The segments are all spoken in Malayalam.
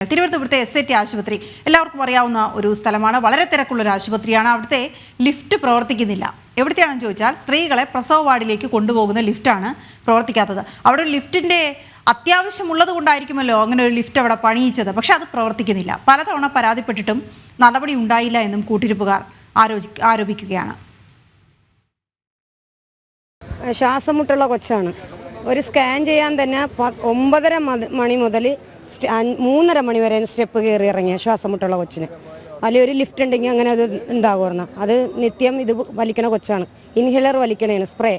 തിരുവനന്തപുരത്തെ SAT ആശുപത്രി എല്ലാവർക്കും അറിയാവുന്ന ഒരു സ്ഥലമാണ്. വളരെ തിരക്കുള്ള ഒരു ആശുപത്രിയാണ്. അവിടുത്തെ ലിഫ്റ്റ് പ്രവർത്തിക്കുന്നില്ല. എവിടത്തെയാണെന്ന് ചോദിച്ചാൽ സ്ത്രീകളെ പ്രസവ വാർഡിലേക്ക് കൊണ്ടുപോകുന്ന ലിഫ്റ്റാണ് പ്രവർത്തിക്കാത്തത്. അവിടെ ഒരു ലിഫ്റ്റിൻ്റെ അത്യാവശ്യമുള്ളത് കൊണ്ടായിരിക്കുമല്ലോ അങ്ങനെ ഒരു ലിഫ്റ്റ് അവിടെ പണിയിച്ചത്. പക്ഷെ അത് പ്രവർത്തിക്കുന്നില്ല. പലതവണ പരാതിപ്പെട്ടിട്ടും നടപടി ഉണ്ടായില്ല എന്നും കൂട്ടിരിപ്പുകാർ ആരോപിക്കുകയാണ്. ശ്വാസമുട്ടുള്ള കൊച്ചാണ്. ഒരു സ്കാൻ ചെയ്യാൻ തന്നെ 9:30 മണി മുതൽ 3:30 മണി വരെ സ്റ്റെപ്പ് കയറി ഇറങ്ങിയ ശ്വാസമുട്ടുള്ള കൊച്ചിന്. അതിൽ ഒരു ലിഫ്റ്റ് ഉണ്ടെങ്കിൽ അങ്ങനെ അത് ഉണ്ടാകുമായിരുന്നു. അത് നിത്യം ഇത് വലിക്കണ കൊച്ചാണ്. Inhaler വലിക്കണേന് spray.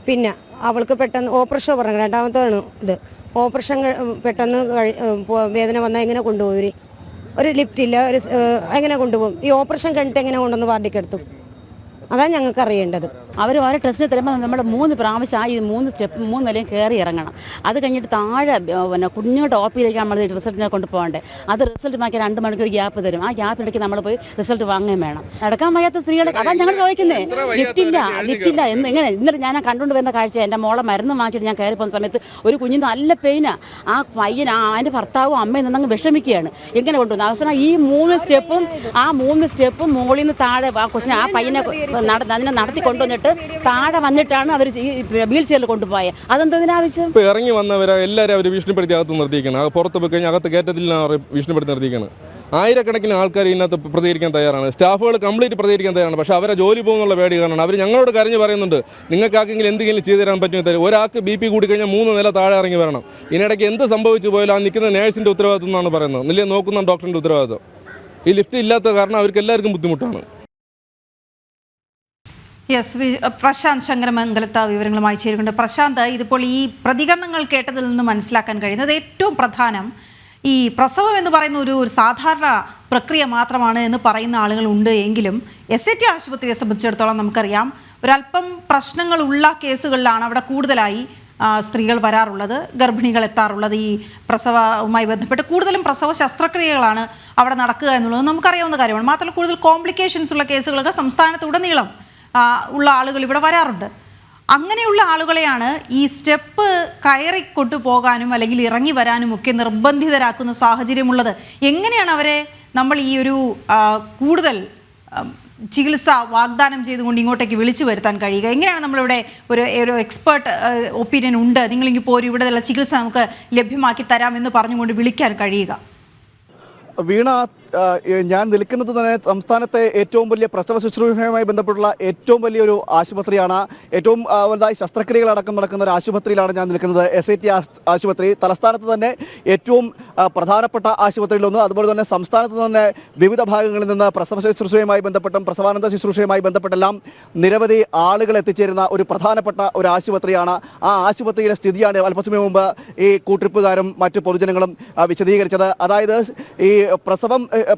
പിന്നെ അവൾക്ക് പെട്ടെന്ന് ഓപ്പറേഷൻ പറഞ്ഞു, രണ്ടാമത്താണ് ഇത്. ഓപ്പറേഷൻ പെട്ടെന്ന് വേദന വന്നാൽ എങ്ങനെ കൊണ്ടുപോകും? ഒരു ലിഫ്റ്റില്ല, ഒരു എങ്ങനെ കൊണ്ടുപോകും? ഈ ഓപ്പറേഷൻ കഴിഞ്ഞിട്ട് എങ്ങനെ കൊണ്ടുവന്ന് വാർഡിക്കെടുത്തു? അതാണ് ഞങ്ങൾക്ക് അറിയേണ്ടത്. അവർ ഓരോ ടെസ്റ്റിന് തരുമ്പോൾ നമ്മൾ 3 പ്രാവശ്യം ഈ 3 സ്റ്റെപ്പ് 3 നിലയും കയറി ഇറങ്ങണം. അത് കഴിഞ്ഞിട്ട് താഴെ പിന്നെ കുഞ്ഞോട്ട് OP-യിലേക്ക് നമ്മൾ റിസൾട്ടിനെ കൊണ്ടുപോകണ്ടേ. അത് റിസൾട്ട് മാറ്റി 2 മണിക്കൂർ ഗ്യാപ്പ് തരും. ആ ഗ്യാപ്പിടയ്ക്ക് നമ്മൾ പോയി റിസൾട്ട് വാങ്ങുകയും വേണം. നടക്കാൻ വയ്യാത്ത സ്ത്രീകളെ അതാണ് ഞങ്ങൾ ചോദിക്കുന്നത്. ലിഫ്റ്റില്ല എന്ന് ഇങ്ങനെ ഇന്നലെ ഞാൻ കണ്ടുകൊണ്ട് വരുന്ന കാഴ്ച. എൻ്റെ മോളെ മരുന്ന് വാങ്ങിച്ചിട്ട് ഞാൻ കയറി പോകുന്ന സമയത്ത് ഒരു കുഞ്ഞിന് നല്ല പെയിനാണ്. ആ പയ്യൻ അതിൻ്റെ ഭർത്താവും അമ്മയും നിന്നങ്ങ് വിഷമിക്കുകയാണ്. എങ്ങനെ കൊണ്ടുവന്നു അവസാനം ഈ 3 സ്റ്റെപ്പും മുകളിൽ നിന്ന് താഴെ ആ കൊച്ചിനെ ആ പയ്യനെ അതിനെ നടത്തി കൊണ്ടുവന്നിട്ട് താഴെ വന്നിട്ടാണ് അവർ ഈ വീൽ ചെയറിൽ കൊണ്ടുപോയത്. അതെന്തതിനാവശ്യം? ഇപ്പോൾ ഇറങ്ങി വന്നവരെ എല്ലാവരും അവർ ഭീഷണിപ്പെടുത്തി അകത്ത് നിർത്തിയിരിക്കണം. പുറത്ത് പോയി കഴിഞ്ഞാൽ അകത്ത് കയറ്റത്തിലാണ് ഭീഷണിപ്പെടുത്തി നിർത്തിയിരിക്കണം. ആയിരക്കണക്കിന് ആൾക്കാർ ഇതിനകത്ത് പ്രതികരിക്കാൻ തയ്യാറാണ്. സ്റ്റാഫുകൾ കംപ്ലീറ്റ് പ്രതികരിക്കാൻ തയ്യാറാണ്. പക്ഷേ അവരെ ജോലി പോകുന്നുള്ള പേടി കാരണം അവർ ഞങ്ങളോട് കരഞ്ഞ് പറയുന്നുണ്ട്, നിങ്ങൾക്കാർക്കെങ്കിലും എന്തെങ്കിലും ചെയ്തു തരാൻ പറ്റുമെന്ന് തരും. ഒരാൾക്ക് BP കൂടി കഴിഞ്ഞാൽ 3 നില താഴെ ഇറങ്ങി വരണം. ഇതിനിടയ്ക്ക് എന്ത് സംഭവിച്ചു പോയാലും ആ നിൽക്കുന്ന നേഴ്സിൻ്റെ ഉത്തരവാദിത്വം എന്നാണ് പറയുന്നത്, നില നോക്കുന്ന ഡോക്ടറിൻ്റെ ഉത്തരവാദിത്വം. ഈ ലിഫ്റ്റ് ഇല്ലാത്ത കാരണം അവർക്ക് എല്ലാവർക്കും ബുദ്ധിമുട്ടാണ്. പ്രശാന്ത് ശങ്കരമംഗലത്ത് വിവരങ്ങളുമായി ചേരുന്നുണ്ട്. പ്രശാന്ത്, ഇതിപ്പോൾ ഈ പ്രതികരണങ്ങൾ കേട്ടതിൽ നിന്ന് മനസ്സിലാക്കാൻ കഴിയുന്നത് ഏറ്റവും പ്രധാനം ഈ പ്രസവം എന്ന് പറയുന്ന ഒരു സാധാരണ പ്രക്രിയ മാത്രമാണ് എന്ന് പറയുന്ന ആളുകളുണ്ട്. എങ്കിലും SAT ആശുപത്രിയെ സംബന്ധിച്ചിടത്തോളം നമുക്കറിയാം, ഒരല്പം പ്രശ്നങ്ങളുള്ള കേസുകളിലാണ് അവിടെ കൂടുതലായി സ്ത്രീകൾ വരാറുള്ളത്, ഗർഭിണികൾ എത്താറുള്ളത്. ഈ പ്രസവവുമായി ബന്ധപ്പെട്ട് കൂടുതലും പ്രസവ ശസ്ത്രക്രിയകളാണ് അവിടെ നടക്കുക എന്നുള്ളത് നമുക്കറിയാവുന്ന കാര്യമാണ്. മാത്രമല്ല കൂടുതൽ കോംപ്ലിക്കേഷൻസ് ഉള്ള കേസുകളൊക്കെ സംസ്ഥാനത്തുടനീളം ഉള്ള ആളുകൾ ഇവിടെ വരാറുണ്ട്. അങ്ങനെയുള്ള ആളുകളെയാണ് ഈ സ്റ്റെപ്പ് കയറി കൊണ്ടുപോകാനും അല്ലെങ്കിൽ ഇറങ്ങി വരാനും ഒക്കെ നിർബന്ധിതരാക്കുന്ന സാഹചര്യമുള്ളത്. എങ്ങനെയാണ് അവരെ നമ്മൾ ഈ ഒരു ചികിത്സ വാഗ്ദാനം ചെയ്തുകൊണ്ട് ഇങ്ങോട്ടേക്ക് വിളിച്ചു വരുത്താൻ കഴിയുക? എങ്ങനെയാണ് നമ്മളിവിടെ ഒരു എക്സ്പേർട്ട് ഒപ്പീനിയൻ ഉണ്ട്, നിങ്ങളിങ്കിൽ പോരും, ഇവിടെയുള്ള ചികിത്സ നമുക്ക് ലഭ്യമാക്കി തരാമെന്ന് പറഞ്ഞുകൊണ്ട് വിളിക്കാൻ കഴിയുക? വീണ, ഞാൻ നിൽക്കുന്നത് തന്നെ സംസ്ഥാനത്തെ ഏറ്റവും വലിയ പ്രസവ ശുശ്രൂഷയുമായി ബന്ധപ്പെട്ടുള്ള ഏറ്റവും വലിയൊരു ആശുപത്രിയാണ്. ഏറ്റവും വലുതായി ശസ്ത്രക്രിയകളടക്കം നടക്കുന്ന ഒരു ആശുപത്രിയിലാണ് ഞാൻ നിൽക്കുന്നത്. SAT ആശുപത്രി തലസ്ഥാനത്ത് തന്നെ ഏറ്റവും പ്രധാനപ്പെട്ട ആശുപത്രിയിലൊന്ന്. അതുപോലെ തന്നെ സംസ്ഥാനത്ത് തന്നെ വിവിധ ഭാഗങ്ങളിൽ നിന്ന് പ്രസവ ശുശ്രൂഷയുമായി ബന്ധപ്പെട്ടും പ്രസവാനന്ദ ശുശ്രൂഷയുമായി ബന്ധപ്പെട്ടെല്ലാം നിരവധി ആളുകൾ എത്തിച്ചേരുന്ന ഒരു പ്രധാനപ്പെട്ട ഒരു ആശുപത്രിയാണ്. ആ ആശുപത്രിയിലെ സ്ഥിതിയാണ് അല്പസമയം മുമ്പ് ഈ കൂട്ടിരിപ്പുകാരും മറ്റു പൊതുജനങ്ങളും വിശദീകരിച്ചത്. അതായത് ഈ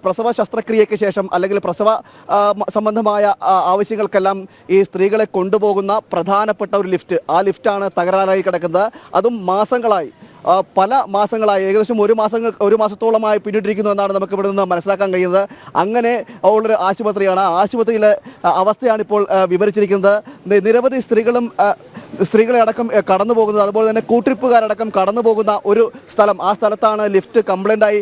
പ്രസവ ശസ്ത്രക്രിയയ്ക്ക് ശേഷം അല്ലെങ്കിൽ പ്രസവ സംബന്ധമായ ആവശ്യങ്ങൾക്കെല്ലാം ഈ സ്ത്രീകളെ കൊണ്ടുപോകുന്ന പ്രധാനപ്പെട്ട ഒരു ലിഫ്റ്റ്, ആ ലിഫ്റ്റാണ് തകരാറായി കിടക്കുന്നത്. അതും മാസങ്ങളായി, പല മാസങ്ങളായി, ഏകദേശം ഒരു മാസത്തോളമായി പിന്നിട്ടിരിക്കുന്നു എന്നാണ് നമുക്ക് ഇവിടെ നിന്ന് മനസ്സിലാക്കാൻ കഴിയുന്നത്. അങ്ങനെ ഉള്ളൊരു ആശുപത്രിയാണ്. ആശുപത്രിയിലെ അവസ്ഥയാണ് ഇപ്പോൾ വിവരിച്ചിരിക്കുന്നത്. നിരവധി സ്ത്രീകളെ അടക്കം കടന്നു പോകുന്നത്, അതുപോലെ തന്നെ കൂട്ടിരിപ്പുകാരടക്കം കടന്നു പോകുന്ന ഒരു സ്ഥലം. ആ സ്ഥലത്താണ് ലിഫ്റ്റ് കംപ്ലൈൻ്റായി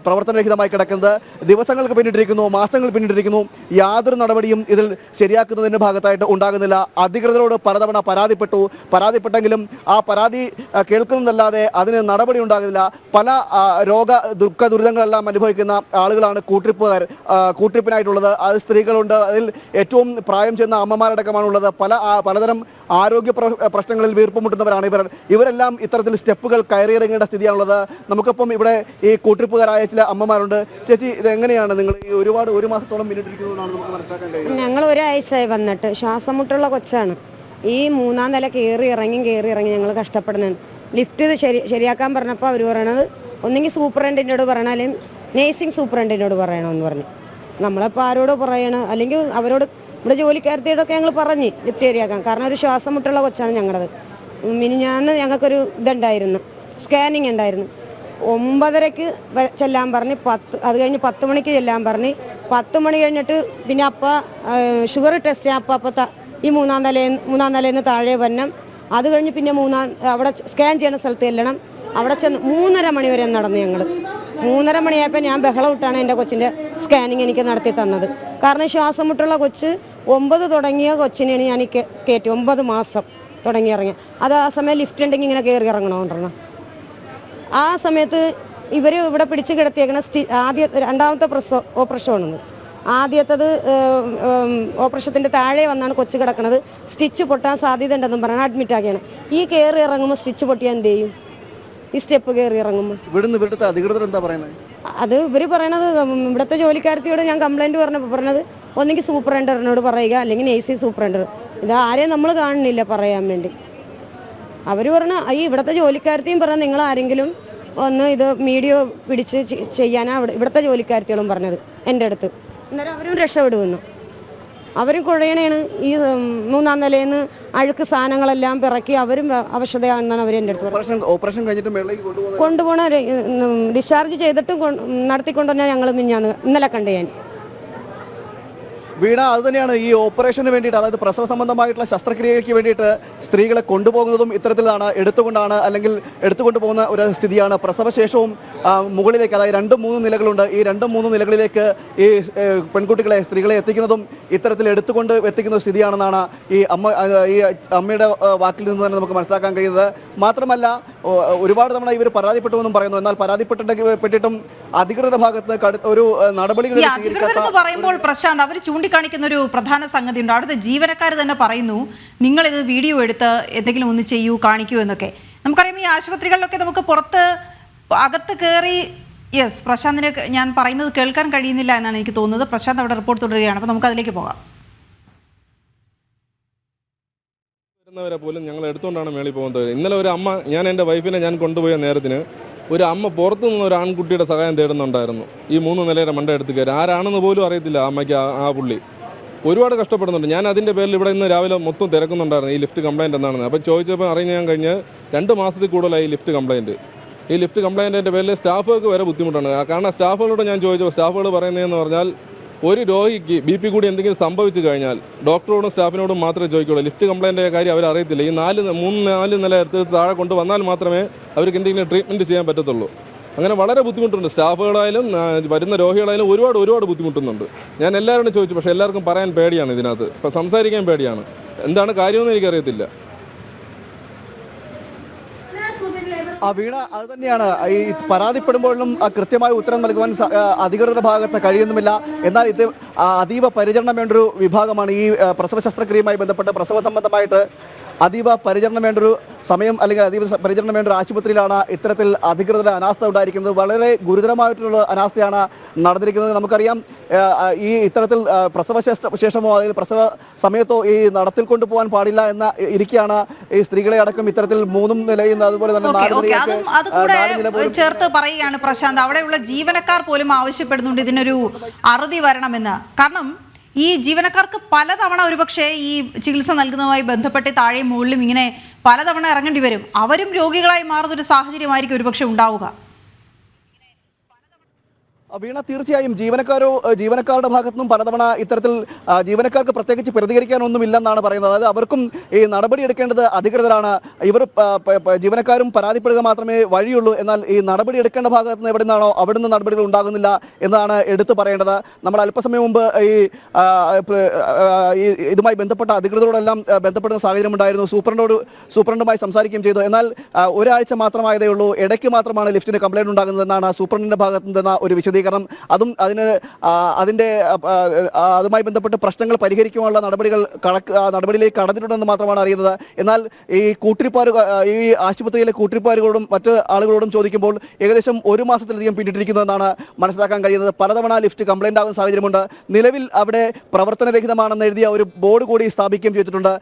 പ്രവർത്തനരഹിതമായി കിടക്കുന്നത്. ദിവസങ്ങൾക്ക് പിന്നിട്ടിരിക്കുന്നു, മാസങ്ങൾ പിന്നിട്ടിരിക്കുന്നു. യാതൊരു നടപടിയും ഇതിൽ ശരിയാക്കുന്നതിൻ്റെ ഭാഗത്തായിട്ട് ഉണ്ടാകുന്നില്ല. അധികൃതരോട് പലതവണ പരാതിപ്പെട്ടെങ്കിലും ആ പരാതി കേൾക്കുന്നതല്ലാതെ അതിന് നടപടി ഉണ്ടാകുന്നില്ല. പല ദുഃഖ ദുരിതങ്ങളെല്ലാം അനുഭവിക്കുന്ന ആളുകളാണ് കൂട്ടിരിപ്പിനായിട്ടുള്ളത്. അത് സ്ത്രീകളുണ്ട്, അതിൽ ഏറ്റവും പ്രായം ചെന്ന അമ്മമാരടക്കമാണുള്ളത്. പലതരം ആരോഗ്യ പ്രശ്നങ്ങളിൽ വീർപ്പുമുട്ടുന്നവരാണ് ഇവരെല്ലാം ഇത്തരത്തിൽ സ്റ്റെപ്പുകൾ കയറിയിറങ്ങേണ്ട സ്ഥിതിയാണുള്ളത്. നമുക്കൊപ്പം ഇവിടെ ഈ കൂട്ടിരിപ്പുകാരായ ചില അമ്മമാരുണ്ട്. ചേച്ചി, ഇത് എങ്ങനെയാണ് നിങ്ങൾ ഈ ഒരു മാസത്തോളം പിന്നിട്ടിരിക്കുന്നതെന്നാണ് നമുക്ക് മനസ്സിലാക്കാൻ കഴിയുന്നത്? ഞങ്ങൾ ഒരാഴ്ചയായി വന്നിട്ട് ശ്വാസമുട്ടുള്ള കൊച്ചാണ്. ഈ 3-ാം നില കയറി ഇറങ്ങി ഞങ്ങൾ കഷ്ടപ്പെടുന്നുണ്ട്. ലിഫ്റ്റ് ശരിയാക്കാൻ പറഞ്ഞപ്പോൾ അവർ പറയണത് ഒന്നെങ്കിൽ സൂപ്രണ്ടിനോട് പറയണം, അല്ലെങ്കിൽ നേഴ്സിംഗ് സൂപ്രണ്ടിനോട് പറയണമെന്ന് പറഞ്ഞു. നമ്മളിപ്പോൾ ആരോട് പറയണം? അല്ലെങ്കിൽ അവരോട് ഇവിടെ ജോലിക്കാരത്തിയോടൊക്കെ ഞങ്ങൾ പറഞ്ഞ് ലിഫ്റ്റ് ശരിയാക്കാം. കാരണം ഒരു ശ്വാസം മുട്ടുള്ള കൊച്ചാണ് ഞങ്ങളത്. മിനിഞ്ഞാന്ന് ഞങ്ങൾക്കൊരു ഇതുണ്ടായിരുന്നു, സ്കാനിങ് ഉണ്ടായിരുന്നു. 9:30-ക്ക് ചെല്ലാൻ പറഞ്ഞ് അത് കഴിഞ്ഞ് 10 മണിക്ക് ചെല്ലാൻ പറഞ്ഞ് 10 മണി കഴിഞ്ഞിട്ട് പിന്നെ ഷുഗർ ടെസ്റ്റ് അപ്പം ഈ 3-ാം നിലയിൽ നിന്ന് താഴെ വരണം. അത് കഴിഞ്ഞ് പിന്നെ അവിടെ സ്കാൻ ചെയ്യുന്ന സ്ഥലത്ത് ചെല്ലണം. അവിടെ ചെന്ന് 3:30 മണി വരെ നടന്നു ഞങ്ങൾ. 3:30 മണിയായപ്പോൾ ഞാൻ ബഹളം ഇട്ടാണ് എൻ്റെ കൊച്ചിൻ്റെ സ്കാനിങ് എനിക്ക് നടത്തി തന്നത്. കാരണം ശ്വാസം മുട്ടുള്ള കൊച്ച് 9 തുടങ്ങിയ കൊച്ചിനെയാണ് ഞാൻ കയറ്റി 9 മാസം തുടങ്ങി ഇറങ്ങി. അത് ആ സമയം ലിഫ്റ്റ് ഉണ്ടെങ്കിൽ ഇങ്ങനെ കയറി ഇറങ്ങണമെന്നിരുന്നു. ആ സമയത്ത് ഇവർ ഇവിടെ പിടിച്ച് കിടത്തിയേക്കണ രണ്ടാമത്തെ ഓപ്പറേഷനാണ്. ആദ്യത്തത് ഓപ്പറേഷത്തിൻ്റെ താഴെ വന്നാണ് കൊച്ചു കിടക്കുന്നത്. സ്റ്റിച്ച് പൊട്ടാൻ സാധ്യത ഉണ്ടെന്നും പറഞ്ഞാൽ അഡ്മിറ്റ് ആക്കിയാണ്. ഈ കയറി ഇറങ്ങുമ്പോൾ സ്റ്റിച്ച് പൊട്ടിയാൽ എന്ത് ചെയ്യും? ഈ സ്റ്റെപ്പ് കയറി ഇറങ്ങുമ്പോൾ ഇവിടുത്തെ അധികൃതർ എന്താ പറയുന്നത്? അത് ഇവർ പറയണത്, ഇവിടുത്തെ ജോലിക്കാരത്തിയോട് ഞാൻ കംപ്ലൈൻറ്റ് പറഞ്ഞത് ഒന്നെങ്കിൽ സൂപ്പറണ്ടറിനോട് പറയുക, അല്ലെങ്കിൽ AC സൂപ്പറണ്ടർ. ഇത് ആരെയും നമ്മൾ കാണുന്നില്ല പറയാൻ വേണ്ടി. അവർ പറഞ്ഞ ഈ ഇവിടുത്തെ ജോലിക്കാരത്തെയും പറഞ്ഞാൽ നിങ്ങൾ ആരെങ്കിലും ഒന്ന് ഇത് വീഡിയോ പിടിച്ച് ചെയ്യാനാണ് ഇവിടുത്തെ ജോലിക്കാരത്തികളും പറഞ്ഞത് എൻ്റെ അടുത്ത്. അന്നേരം അവരും രക്ഷപ്പെടുമെന്നു. അവരും കുഴയണേണ്. ഈ 3-ാം നിലയിൽ നിന്ന് അഴുക്ക് സാധനങ്ങളെല്ലാം പിറക്കി അവരും അവശതയാണെന്നാണ് അവർ എൻ്റെ അടുത്ത് ഓപ്പറേഷൻ കഴിഞ്ഞിട്ട് കൊണ്ടുപോകണ. ഡിസ്ചാർജ് ചെയ്തിട്ടും നടത്തിക്കൊണ്ടുവന്നാൽ ഞങ്ങൾ ഇന്നലെ കണ്ടു ഞാൻ. വീണ, അത് തന്നെയാണ് ഈ ഓപ്പറേഷന് വേണ്ടിയിട്ട്, അതായത് പ്രസവ സംബന്ധമായിട്ടുള്ള ശസ്ത്രക്രിയയ്ക്ക് വേണ്ടിയിട്ട് സ്ത്രീകളെ കൊണ്ടുപോകുന്നതും ഇത്തരത്തിലാണ് എടുത്തുകൊണ്ടാണ്, അല്ലെങ്കിൽ എടുത്തുകൊണ്ട് പോകുന്ന ഒരു സ്ഥിതിയാണ്. പ്രസവശേഷവും മുകളിലേക്ക്, അതായത് 2-3 നിലകളുണ്ട്. ഈ 2-3 നിലകളിലേക്ക് ഈ പെൺകുട്ടികളെ, സ്ത്രീകളെ എത്തിക്കുന്നതും ഇത്തരത്തിൽ എടുത്തുകൊണ്ട് എത്തിക്കുന്ന സ്ഥിതിയാണെന്നാണ് ഈ അമ്മയുടെ വാക്കിൽ നിന്ന് തന്നെ നമുക്ക് മനസ്സിലാക്കാൻ കഴിയുന്നത്. മാത്രമല്ല, ഒരുപാട് തവണ ഇവർ പരാതിപ്പെട്ടുവെന്നും പറയുന്നു. എന്നാൽ പരാതിപ്പെട്ടിട്ടും അധികൃതരുടെ ഭാഗത്ത് ഒരു നടപടികൾ പറയുമ്പോൾ പ്രശാന്ത്, അവർ ചൂണ്ടിക്കാണിക്കുന്ന ഒരു പ്രധാന സംഗതി ഉണ്ട്. അവിടുത്തെ ജീവനക്കാർ തന്നെ പറയുന്നു, നിങ്ങളിത് വീഡിയോ എടുത്ത് എന്തെങ്കിലും ഒന്ന് ചെയ്യൂ, കാണിക്കൂ എന്നൊക്കെ. നമുക്കറിയാം ഈ ആശുപത്രികളിലൊക്കെ നമുക്ക് പുറത്ത് അകത്ത് കയറി പ്രശാന്തിന് ഞാൻ പറയുന്നത് കേൾക്കാൻ കഴിയുന്നില്ല എന്നാണ് എനിക്ക് തോന്നുന്നത്. പ്രശാന്ത് അവിടെ റിപ്പോർട്ട് തുടരുകയാണ്. അപ്പോൾ നമുക്ക് അതിലേക്ക് പോകാം. വരുന്നവരെ പോലും ഞങ്ങൾ എടുത്തുകൊണ്ടാണ് മേളിൽ പോകുന്നത്. ഇന്നലെ ഒരു അമ്മ, ഞാൻ എൻ്റെ വൈഫിനെ ഞാൻ കൊണ്ടുപോയ നേരത്തിന് ഒരു അമ്മ പുറത്തു നിന്ന് ഒരു ആൺകുട്ടിയുടെ സഹായം തേടുന്നുണ്ടായിരുന്നു. ഈ 3 നിലയുടെ മണ്ട എടുത്ത് കയറി. ആരാണെന്ന് പോലും അറിയത്തില്ല അമ്മയ്ക്ക്. ആ പുള്ളി ഒരുപാട് കഷ്ടപ്പെടുന്നുണ്ട്. ഞാൻ അതിൻ്റെ പേരിൽ ഇവിടെ ഇന്ന് രാവിലെ മൊത്തം തിരക്കുന്നുണ്ടായിരുന്നു ഈ ലിഫ്റ്റ് കംപ്ലയിൻ്റ് എന്താണെന്ന്. അപ്പോൾ ചോദിച്ചപ്പോൾ അറിയാൻ കഴിഞ്ഞ് 2 മാസത്തിൽ കൂടുതലായി ഈ ലിഫ്റ്റ് കംപ്ലയിൻറ്റ്. ഈ ലിഫ്റ്റ് കംപ്ലയിൻറ്റിൻ്റെ പേരിൽ സ്റ്റാഫുകൾക്ക് വരെ ബുദ്ധിമുട്ടാണ്. കാരണം സ്റ്റാഫുകളോട് ഞാൻ ചോദിച്ചപ്പോൾ സ്റ്റാഫുകൾ പറയുന്നതെന്ന് പറഞ്ഞാൽ, ഒരു രോഗിക്ക് BP കൂടി എന്തെങ്കിലും സംഭവിച്ചു കഴിഞ്ഞാൽ ഡോക്ടറോടും സ്റ്റാഫിനോടും മാത്രമേ ചോദിക്കുള്ളൂ. ലിഫ്റ്റ് കംപ്ലയിൻ്റെ കാര്യം അവർ അറിയത്തില്ല. ഈ 3-4 നില എടുത്ത് താഴെ കൊണ്ടുവന്നാൽ മാത്രമേ അവർക്ക് എന്തെങ്കിലും ട്രീറ്റ്മെൻറ്റ് ചെയ്യാൻ പറ്റത്തുള്ളൂ. അങ്ങനെ വളരെ ബുദ്ധിമുട്ടുണ്ട്. സ്റ്റാഫുകളായാലും വരുന്ന രോഗികളായാലും ഒരുപാട് ബുദ്ധിമുട്ടുന്നുണ്ട്. ഞാൻ എല്ലാവരോടും ചോദിച്ചു, പക്ഷേ എല്ലാവർക്കും പറയാൻ പേടിയാണ് ഇതിനകത്ത്. ഇപ്പോൾ സംസാരിക്കാൻ പേടിയാണ്. എന്താണ് കാര്യമെന്ന് എനിക്കറിയത്തില്ല. വീണ, അത് തന്നെയാണ്. ഈ പരാതിപ്പെടുമ്പോഴും കൃത്യമായ ഉത്തരം നൽകുവാൻ അധികൃതരുടെ ഭാഗത്ത് കഴിയുന്നുമില്ല. എന്നാൽ ഇത് അതീവ പരിചരണം വേണ്ടൊരു വിഭാഗമാണ്. ഈ പ്രസവ ശസ്ത്രക്രിയയുമായി ബന്ധപ്പെട്ട് പ്രസവ സംബന്ധമായിട്ട് അതീവ പരിചരണം വേണ്ടൊരു സമയം, അല്ലെങ്കിൽ അതീവ പരിചരണം വേണ്ട ഒരു ആശുപത്രിയിലാണ് ഇത്തരത്തിൽ അധികൃതരുടെ അനാസ്ഥ ഉണ്ടായിരിക്കുന്നത്. വളരെ ഗുരുതരമായിട്ടുള്ള അനാസ്ഥയാണ് നടന്നിരിക്കുന്നത്. നമുക്കറിയാം, ഈ ഇത്തരത്തിൽ പ്രസവ ശേഷമോ അല്ലെങ്കിൽ പ്രസവ സമയത്തോ ഈ നടത്തിൽ കൊണ്ടുപോകാൻ പാടില്ല എന്ന ഇരിക്കുകയാണ് ഈ സ്ത്രീകളെ അടക്കം ഇത്തരത്തിൽ 3 നിലയിൽ അതുപോലെ തന്നെ 4 നില ചേർത്ത് പറയുകയാണ് പ്രശാന്ത്. അവിടെയുള്ള ജീവനക്കാർ പോലും ആവശ്യപ്പെടുന്നുണ്ട് ഇതിനൊരു അറുതി വരണമെന്ന്. കാരണം ഈ ജീവനക്കാർക്ക് പലതവണ ഒരുപക്ഷെ ഈ ചികിത്സ നൽകുന്നതുമായി ബന്ധപ്പെട്ട് താഴെയും മുകളിലും ഇങ്ങനെ പലതവണ ഇറങ്ങേണ്ടി വരും. അവരും രോഗികളായി മാറുന്ന ഒരു സാഹചര്യമായിരിക്കും ഒരുപക്ഷെ ഉണ്ടാവുക. വീണ, തീർച്ചയായും ജീവനക്കാരുടെ ഭാഗത്തുനിന്നും പലതവണ ഇത്തരത്തിൽ ജീവനക്കാർക്ക് പ്രത്യേകിച്ച് പ്രതികരിക്കാനൊന്നുമില്ലെന്നാണ് പറയുന്നത്. അതായത് അവർക്കും ഈ നടപടി എടുക്കേണ്ടത് അധികൃതരാണ്. ഇവർ ജീവനക്കാരും പരാതിപ്പെടുക മാത്രമേ വഴിയുള്ളൂ. എന്നാൽ ഈ നടപടി എടുക്കേണ്ട ഭാഗത്ത് നിന്ന് എവിടെ നിന്നാണോ അവിടുന്ന് നടപടികൾ ഉണ്ടാകുന്നില്ല എന്നതാണ് എടുത്തു പറയേണ്ടത്. നമ്മൾ അല്പസമയം മുമ്പ് ഈ ഇതുമായി ബന്ധപ്പെട്ട അധികൃതരോടെല്ലാം ബന്ധപ്പെടുന്ന സാഹചര്യം ഉണ്ടായിരുന്നു. സൂപ്രണ്ടുമായി സംസാരിക്കുകയും ചെയ്തു. എന്നാൽ ഒരാഴ്ച മാത്രമായതേ ഉള്ളൂ. ഇടയ്ക്ക് മാത്രമാണ് ലിഫ്റ്റിന് കംപ്ലയിന്റ് ഉണ്ടാകുന്നതെന്നാണ് സൂപ്രണ്ടിന്റെ ഭാഗത്തു നിന്ന ഒരു വിശദീകരണം. അതും അതുമായി ബന്ധപ്പെട്ട് പ്രശ്നങ്ങൾ പരിഹരിക്കുവാനുള്ള നടപടിയിലേക്ക് കടന്നിട്ടുണ്ടെന്ന് മാത്രമാണ് അറിയുന്നത്. എന്നാൽ ഈ ആശുപത്രിയിലെ കൂട്ടിരിപ്പാറുകളോടും മറ്റ് ആളുകളോടും ചോദിക്കുമ്പോൾ ഏകദേശം 1 മാസത്തിലധികം പിന്നിട്ടിരിക്കുന്നതെന്നാണ് മനസ്സിലാക്കാൻ കഴിയുന്നത്. പലതവണ ലിഫ്റ്റ് കംപ്ലൈന്റ് ആകുന്ന സാഹചര്യമുണ്ട്. നിലവിൽ അവിടെ പ്രവർത്തനരഹിതമാണെന്ന് എഴുതിയ ഒരു ബോർഡ് കൂടി സ്ഥാപിക്കുകയും ചെയ്തിട്ടുണ്ട്.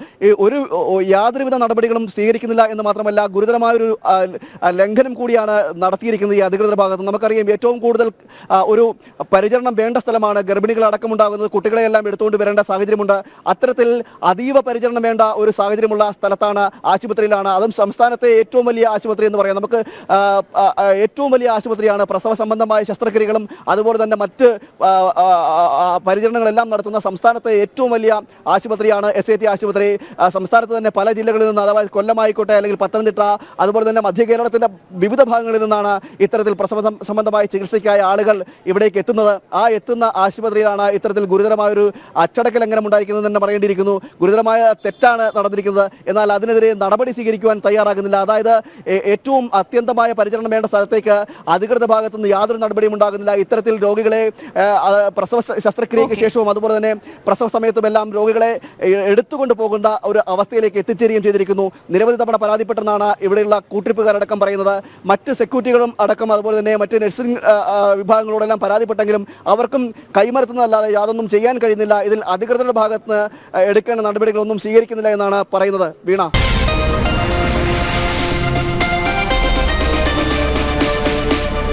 യാതൊരുവിധ നടപടികളും സ്വീകരിക്കുന്നില്ല എന്ന് മാത്രമല്ല, ഗുരുതരമായൊരു ലംഘനം കൂടിയാണ് നടത്തിയിരിക്കുന്നത് ഈ അധികൃതരുടെ ഭാഗത്ത്. നമുക്കറിയാം, ഏറ്റവും കൂടുതൽ ഒരു പരിചരണം വേണ്ട സ്ഥലമാണ്. ഗർഭിണികളടക്കമുണ്ടാകുന്നത്, കുട്ടികളെയെല്ലാം എടുത്തുകൊണ്ട് വരേണ്ട സാഹചര്യമുണ്ട്. അത്തരത്തിൽ അതീവ പരിചരണം വേണ്ട ഒരു സാഹചര്യമുള്ള സ്ഥലത്താണ്, ആശുപത്രിയിലാണ്. അതും സംസ്ഥാനത്തെ ഏറ്റവും വലിയ ആശുപത്രി എന്ന് പറയാം. നമുക്ക് ഏറ്റവും വലിയ ആശുപത്രിയാണ്. പ്രസവ സംബന്ധമായ ശസ്ത്രക്രിയകളും അതുപോലെ തന്നെ മറ്റ് പരിചരണങ്ങളെല്ലാം നടത്തുന്ന സംസ്ഥാനത്തെ ഏറ്റവും വലിയ ആശുപത്രിയാണ് SAT ആശുപത്രി. സംസ്ഥാനത്ത് തന്നെ പല ജില്ലകളിൽ നിന്ന്, അഥവാ കൊല്ലമായിക്കോട്ടെ അല്ലെങ്കിൽ പത്തനംതിട്ട, അതുപോലെ തന്നെ മധ്യ കേരളത്തിന്റെ വിവിധ ഭാഗങ്ങളിൽ നിന്നാണ് ഇത്തരത്തിൽ പ്രസവ സംബന്ധമായ ചികിത്സയ്ക്കായ ആളുകൾ ഇവിടേക്ക് എത്തുന്നത്. ആ എത്തുന്ന ആശുപത്രിയിലാണ് ഇത്തരത്തിൽ ഗുരുതരമായൊരു അച്ചടക്ക ലംഘനം ഉണ്ടായിരിക്കുന്നത് തന്നെ പറയേണ്ടിയിരിക്കുന്നു. ഗുരുതരമായ തെറ്റാണ് നടന്നിരിക്കുന്നത്. എന്നാൽ അതിനെതിരെ നടപടി സ്വീകരിക്കുവാൻ തയ്യാറാകുന്നില്ല. അതായത് ഏറ്റവും അത്യന്തമായ പരിചരണം വേണ്ട സ്ഥലത്തേക്ക് അധികൃത ഭാഗത്തു നിന്ന് യാതൊരു നടപടിയും ഉണ്ടാകുന്നില്ല. ഇത്തരത്തിൽ രോഗികളെ പ്രസവ ശസ്ത്രക്രിയയ്ക്ക് ശേഷവും അതുപോലെ തന്നെ പ്രസവ സമയത്തുമെല്ലാം രോഗികളെ എടുത്തുകൊണ്ട് പോകേണ്ട ഒരു അവസ്ഥയിലേക്ക് എത്തിച്ചേരുകയും ചെയ്തിരിക്കുന്നു. നിരവധി തവണ പരാതിപ്പെട്ടെന്നാണ് ഇവിടെയുള്ള കൂട്ടിരിപ്പുകാരടക്കം പറയുന്നത്. മറ്റ് സെക്യൂരിറ്റികളും അടക്കം അതുപോലെ തന്നെ മറ്റ് നഴ്സിംഗ് വിഭാഗങ്ങളോടെല്ലാം പരാതിപ്പെട്ടെങ്കിലും അവർക്കും കൈമറുത്തുന്നതല്ലാതെ യാതൊന്നും ചെയ്യാൻ കഴിയുന്നില്ല. ഇതിൽ അധികൃതരുടെ ഭാഗത്ത് നിന്ന് എടുക്കേണ്ട നടപടികളൊന്നും സ്വീകരിക്കുന്നില്ല എന്നാണ് പറയുന്നത്. വീണ.